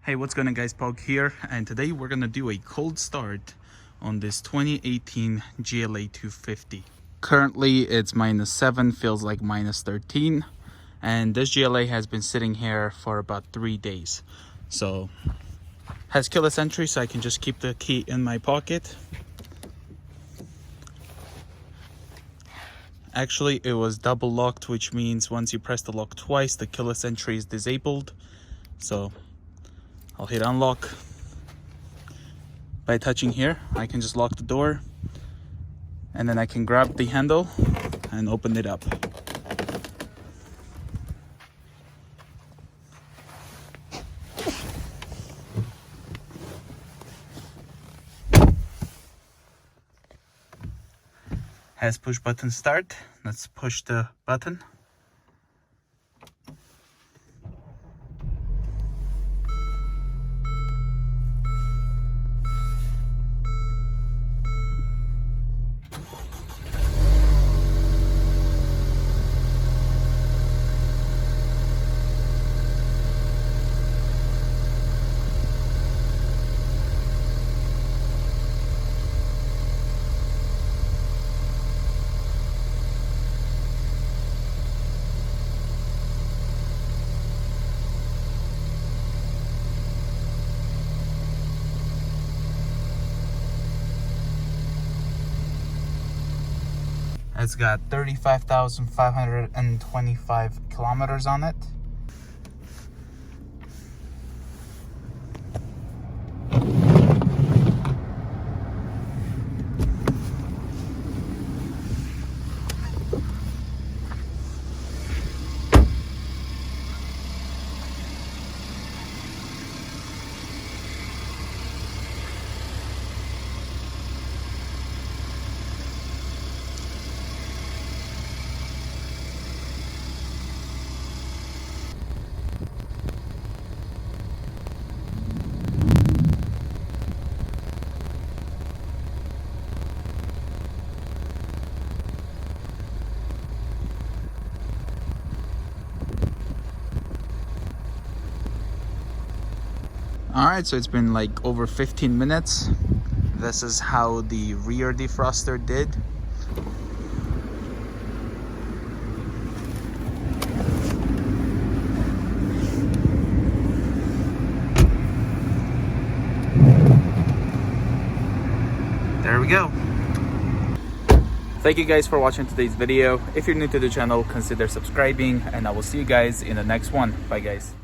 Hey, what's going on guys, Pog here, and today we're going to do a cold start on this 2018 GLA 250. Currently it's -7, feels like -13, and this GLA has been sitting here for about 3 days. So has keyless entry, so I can just keep the key in my pocket. Actually, it was double locked, which means once you press the lock twice, the keyless entry is disabled. So I'll hit unlock. By touching here, I can just lock the door, and then I can grab the handle and open it up. Has push button start. Let's push the button. It's got 35,525 kilometers on it. Alright, so it's been like over 15 minutes. This is how the rear defroster did. There we go. Thank you guys for watching today's video. If you're new to the channel, consider subscribing, and I will see you guys in the next one. Bye guys.